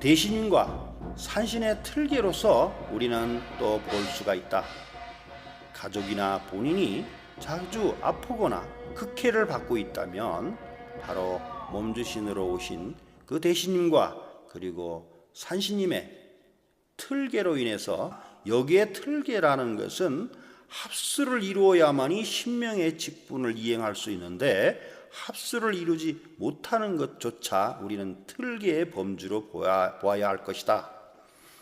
대신과 산신의 틀개로서 우리는 또 볼 수가 있다. 가족이나 본인이 자주 아프거나 극해를 받고 있다면 바로 몸주신으로 오신 그 대신님과 그리고 산신님의 틀개로 인해서, 여기에 틀개라는 것은 합수를 이루어야만이 신명의 직분을 이행할 수 있는데 합수를 이루지 못하는 것조차 우리는 틀개의 범주로 보아야 할 것이다.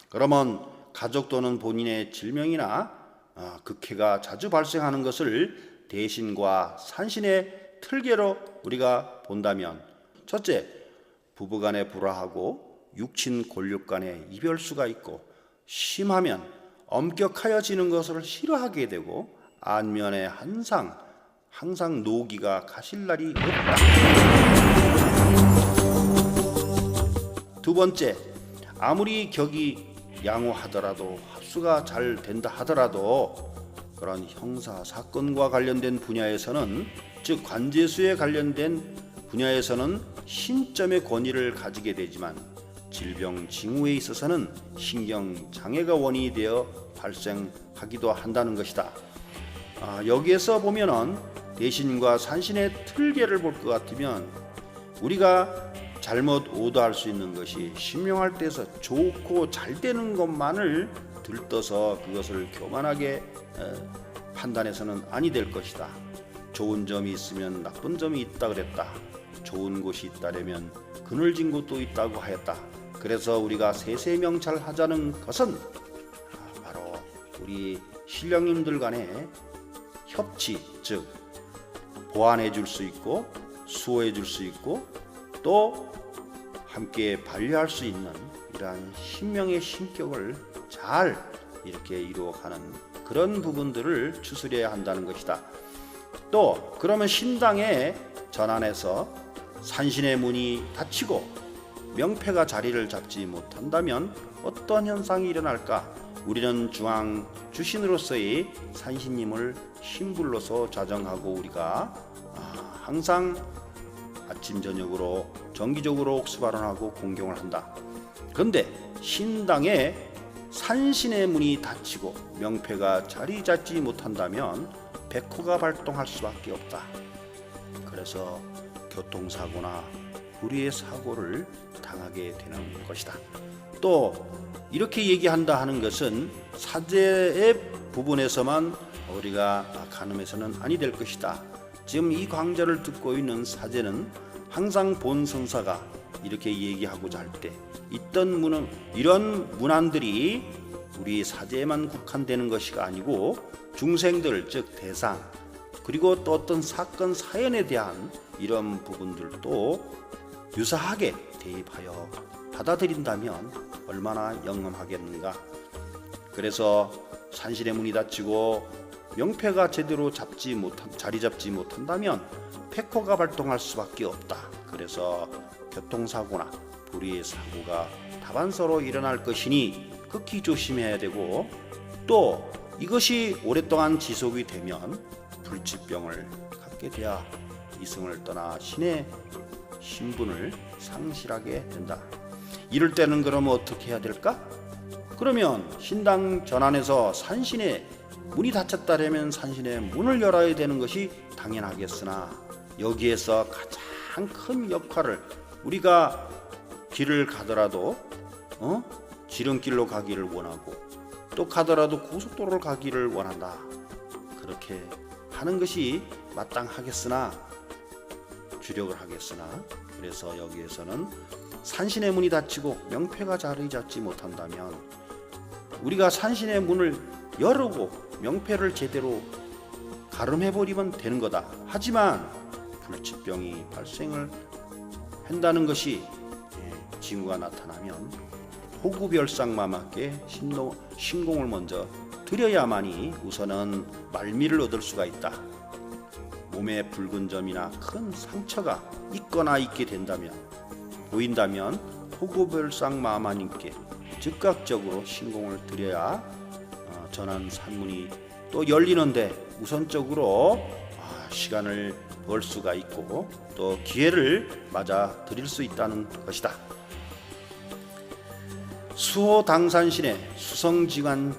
그러면 가족 또는 본인의 질병이나 극해가 자주 발생하는 것을 대신과 산신의 틀개로 우리가 본다면, 첫째, 부부간에 불화하고 육친 골육 간에 이별수가 있고 심하면 엄격하여지는 것을 싫어하게 되고 안면에 항상 노기가 가실 날이 없다. 두 번째, 아무리 격이 양호하더라도 합수가 잘 된다 하더라도 그런 형사 사건과 관련된 분야에서는, 즉 관제수에 관련된 분야에서는 신점의 권위를 가지게 되지만 질병 징후에 있어서는 신경장애가 원인이 되어 발생하기도 한다는 것이다. 여기에서 보면은 대신과 산신의 틀개를 볼 것 같으면 우리가 잘못 오도할 수 있는 것이 신명할 때에서 좋고 잘 되는 것만을 들떠서 그것을 교만하게 판단해서는 아니 될 것이다. 좋은 점이 있으면 나쁜 점이 있다 그랬다. 좋은 곳이 있다려면 그늘진 곳도 있다고 하였다. 그래서 우리가 세세명찰하자는 것은 바로 우리 신령님들 간의 협치, 즉 보완해 줄 수 있고 수호해 줄 수 있고 또 함께 반려할 수 있는 이러한 신명의 신격을 잘 이렇게 이루어가는 그런 부분들을 추스려야 한다는 것이다. 또 그러면 신당의 전환에서 산신의 문이 닫히고 명패가 자리를 잡지 못한다면 어떤 현상이 일어날까? 우리는 중앙 주신으로서의 산신님을 신불로서 자정하고 우리가 항상 아침 저녁으로 정기적으로 옥수발언하고 공경을 한다. 그런데 신당에 산신의 문이 닫히고 명패가 자리 잡지 못한다면 백호가 발동할 수밖에 없다. 그래서 교통사고나 불의의 사고를 당하게 되는 것이다. 또 이렇게 얘기한다 하는 것은 사제의 부분에서만 우리가 가늠해서는 아니 될 것이다. 지금 이 강좌를 듣고 있는 사제는 항상 본성사가 이렇게 얘기하고자 할 때 이런 문안들이 우리 사제에만 국한되는 것이 아니고 중생들, 즉 대상, 그리고 또 어떤 사건 사연에 대한 이런 부분들도 유사하게 대입하여 받아들인다면 얼마나 영험하겠는가. 그래서 산신의 문이 닫히고 명패가 제대로 자리 잡지 못한다면 백호가 발동할 수밖에 없다. 그래서 교통사고나 불의의 사고가 다반사로 일어날 것이니 극히 조심해야 되고, 또 이것이 오랫동안 지속이 되면 불치병을 갖게 되어 이승을 떠나 신의 신분을 상실하게 된다. 이럴 때는 그러면 어떻게 해야 될까? 그러면 신당 전환에서 산신의 문이 닫혔다면 산신의 문을 열어야 되는 것이 당연하겠으나, 여기에서 가장 큰 역할을, 우리가 길을 가더라도 지름길로 가기를 원하고 또 가더라도 고속도로를 가기를 원한다. 그렇게 하는 것이 마땅하겠으나 주력을 하겠으나, 그래서 여기에서는 산신의 문이 닫히고 명패가 자리 잡지 못한다면 우리가 산신의 문을 열고 명패를 제대로 가름해버리면 되는 거다. 하지만 불치병이 발생을 한다는 것이 징후가 나타나면 호구별상마맞게 신공을 먼저 드려야만이 우선은 말미를 얻을 수가 있다. 몸에 붉은 점이나 큰 상처가 있거나 있게 된다면, 보인다면 호구별상마마님께 즉각적으로 신공을 드려야 전환 산문이 또 열리는데 우선적으로 시간을 벌 수가 있고 또 기회를 맞아 드릴 수 있다는 것이다. 수호 당산신의 수성지관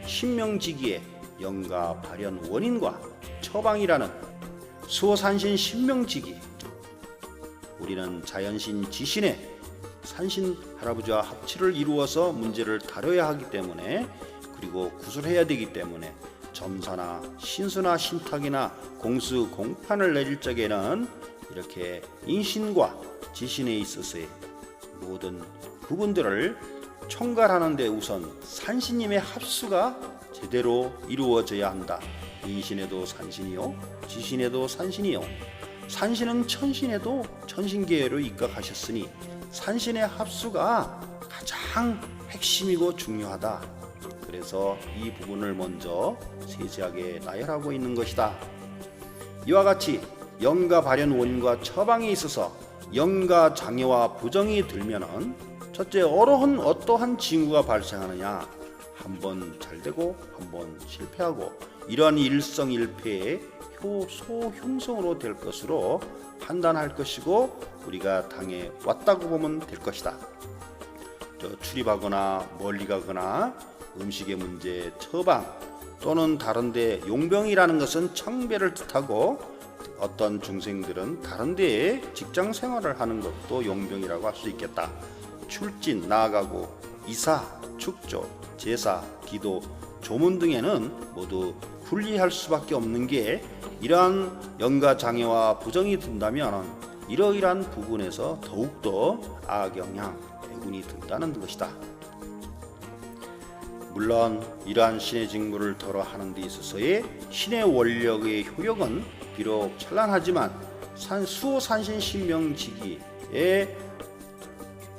신명지기의 영가 발현 원인과 처방이라는 수호산신 신명지기, 우리는 자연신 지신의 산신 할아버지와 합치를 이루어서 문제를 다뤄야 하기 때문에, 그리고 구술해야 되기 때문에 점사나 신수나 신탁이나 공수 공판을 내릴 적에는 이렇게 인신과 지신에 있어서의 모든 부분들을 총괄하는 데 우선 산신님의 합수가 제대로 이루어져야 한다. 인신에도 산신이요, 지신에도 산신이요, 산신은 천신에도 천신계로 입각하셨으니 산신의 합수가 가장 핵심이고 중요하다. 그래서 이 부분을 먼저 세세하게 나열하고 있는 것이다. 이와 같이 영가 발현 원인과 처방에 있어서 영가 장애와 부정이 들면은 첫째, 어떠한 징후가 발생하느냐, 한번 잘되고 한번 실패하고, 이러한 일성일패의 소흉성으로 될 것으로 판단할 것이고, 우리가 당해 왔다고 보면 될 것이다. 출입하거나 멀리 가거나 음식의 문제, 처방 또는 다른데, 용병이라는 것은 청배를 뜻하고, 어떤 중생들은 다른 데에 직장 생활을 하는 것도 용병이라고 할 수 있겠다. 출진, 나아가고, 이사, 축조, 제사, 기도, 조문 등에는 모두 분리할 수밖에 없는 게, 이러한 영가 장애와 부정이 든다면 이러이러한 부분에서 더욱더 악영향, 대군이 든다는 것이다. 물론 이러한 신의 직무를 덜어 하는 데 있어서의 신의 원력의 효력은 비록 찬란하지만 수호산신 신명지기의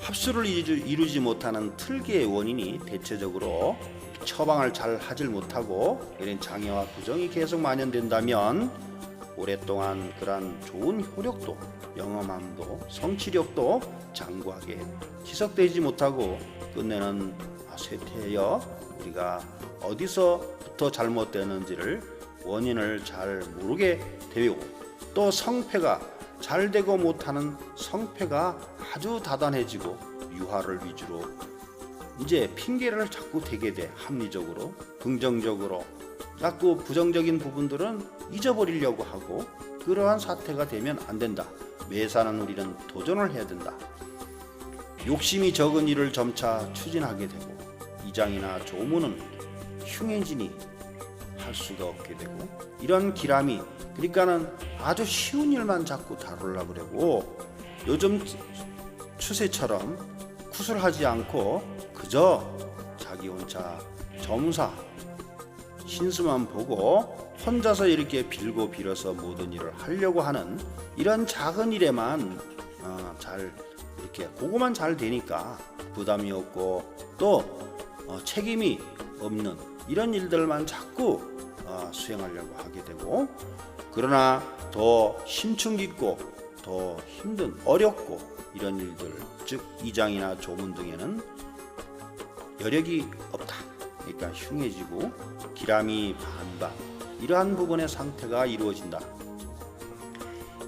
합수를 이루지 못하는 특유의 원인이 대체적으로 처방을 잘 하질 못하고 이런 장애와 부정이 계속 만연된다면 오랫동안 그러한 좋은 효력도, 영험함도, 성취력도 장구하게 지속되지 못하고 끝내는 쇠퇴하여 우리가 어디서부터 잘못되는지를 원인을 잘 모르게 되고, 또 성패가 잘 되고 못하는 성패가 아주 다단해지고 유화를 위주로 이제 핑계를 자꾸 대게 돼. 합리적으로, 긍정적으로 자꾸 부정적인 부분들은 잊어버리려고 하고, 그러한 사태가 되면 안 된다. 매사는 우리는 도전을 해야 된다. 욕심이 적은 일을 점차 추진하게 되고, 이장이나 조문은 흉해지니 할 수가 없게 되고, 이런 기람이, 그러니까는 아주 쉬운 일만 자꾸 다루려고 그러고, 요즘 추세처럼 구술하지 않고 그저 자기 혼자 점사 신수만 보고 혼자서 이렇게 빌고 빌어서 모든 일을 하려고 하는 이런 작은 일에만 잘 이렇게 그거만 잘 되니까 부담이 없고, 또 책임이 없는 이런 일들만 자꾸 수행하려고 하게 되고, 그러나 더 심층 깊고 더 힘든, 어렵고 이런 일들, 즉 이장이나 조문 등에는 여력이 없다. 그러니까 흉해지고 기람이 반반, 이러한 부분의 상태가 이루어진다.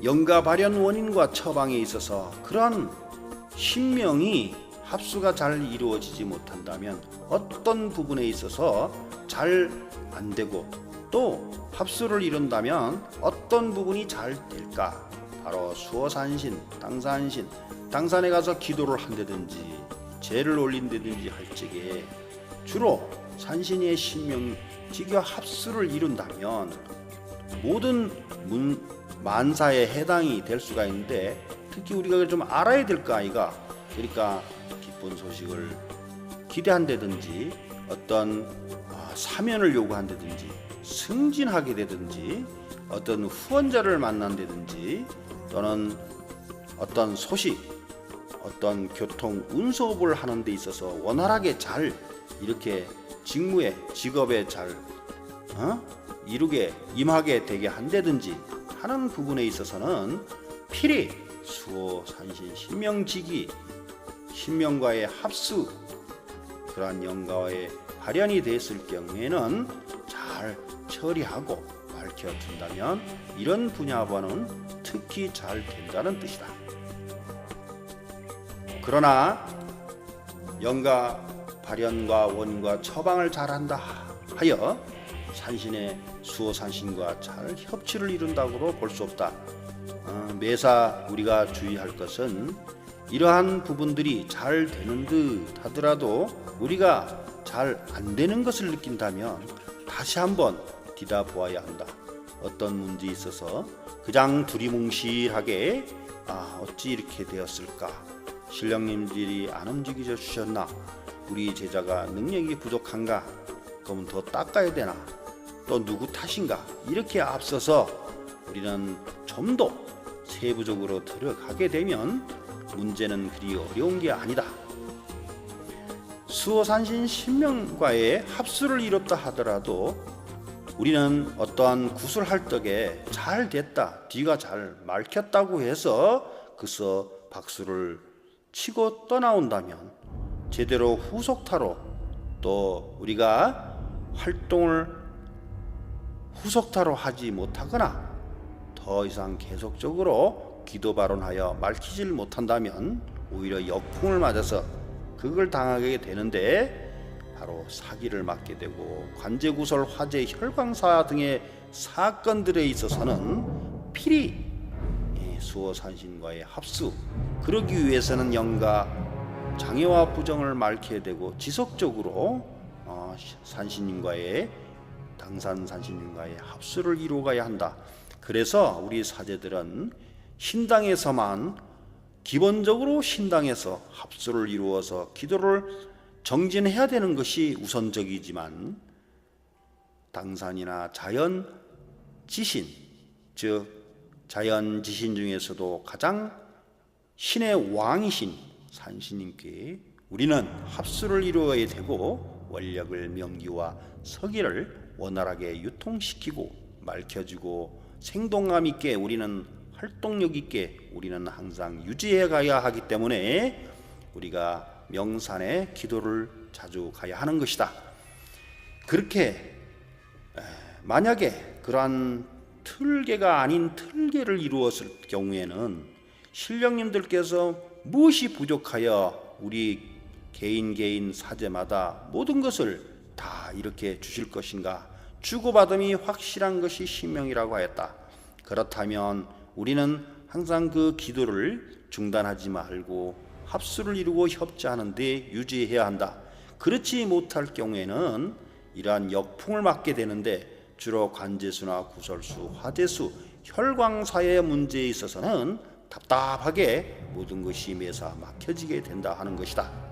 영가 발현 원인과 처방에 있어서 그러한 신명이 합수가 잘 이루어지지 못한다면 어떤 부분에 있어서 잘 안 되고, 또 합수를 이룬다면 어떤 부분이 잘 될까? 바로 수호산신, 당산신, 당산에 가서 기도를 한다든지 제를 올린다든지 할 적에 주로 산신의 신명지기와 합수를 이룬다면 모든 만사에 해당이 될 수가 있는데, 특히 우리가 좀 알아야 될 거 아이가. 그러니까 기쁜 소식을 기대한다든지, 어떤 사면을 요구한다든지, 승진하게 되든지, 어떤 후원자를 만난다든지, 또는 어떤 소식, 어떤 교통 운송업을 하는 데 있어서 원활하게 잘 이렇게 직무에, 직업에 잘 이루게, 임하게 되게 한다든지 하는 부분에 있어서는 필히 수호, 산신, 신명지기, 신명과의 합수, 그러한 영가와의 발현이 됐을 경우에는 잘 처리하고 밝혀진다면 이런 분야와는 특히 잘 된다는 뜻이다. 그러나 영가 발현과 원과 처방을 잘한다 하여 산신의 수호산신과 잘 협치를 이룬다고도 볼 수 없다. 매사 우리가 주의할 것은 이러한 부분들이 잘 되는 듯 하더라도 우리가 잘 안 되는 것을 느낀다면 다시 한번 뒤다보아야 한다. 어떤 문제에 있어서 그냥 두리뭉실하게 어찌 이렇게 되었을까? 신령님들이 안 움직여 주셨나? 우리 제자가 능력이 부족한가? 그러면 더 닦아야 되나? 또 누구 탓인가? 이렇게 앞서서 우리는 좀 더 세부적으로 들어가게 되면 문제는 그리 어려운 게 아니다. 수호산신 신명과의 합수를 이뤘다 하더라도 우리는 어떠한 구슬할 적에 잘 됐다, 뒤가 잘 막혔다고 해서 그서 박수를 치고 떠나온다면 제대로 후속타로 또 우리가 활동을 후속타로 하지 못하거나 더 이상 계속적으로 기도 발언하여 말키질 못한다면 오히려 역풍을 맞아서 그걸 당하게 되는데 바로 사기를 맞게 되고 관제구설, 화재, 혈광사 등의 사건들에 있어서는 필히 수호산신과의 합수, 그러기 위해서는 영가 장애와 부정을 앓게 되고 지속적으로 산신님과의 당산산신님과의 합수를 이루어가야 한다. 그래서 우리 사제들은 신당에서만 기본적으로 신당에서 합수를 이루어서 기도를 정진해야 되는 것이 우선적이지만 당산이나 자연지신, 즉 자연지신 중에서도 가장 신의 왕이신 산신님께 우리는 합수를 이루어야 되고 원력을 명기와 서기를 원활하게 유통시키고 밝혀지고 생동감 있게 우리는 활동력 있게 우리는 항상 유지해 가야 하기 때문에 우리가 명산에 기도를 자주 가야 하는 것이다. 그렇게 만약에 그러한 틀개가 아닌 틀개를 이루었을 경우에는 신령님들께서 무엇이 부족하여 우리 개인 사제마다 모든 것을 다 이렇게 주실 것인가? 주고받음이 확실한 것이 신명이라고 하였다. 그렇다면 우리는 항상 그 기도를 중단하지 말고 합수를 이루고 협조하는 데 유지해야 한다. 그렇지 못할 경우에는 이러한 역풍을 맞게 되는데 주로 관제수나 구설수, 화재수, 혈광사의 문제에 있어서는 답답하게 모든 것이 매사 막혀지게 된다 하는 것이다.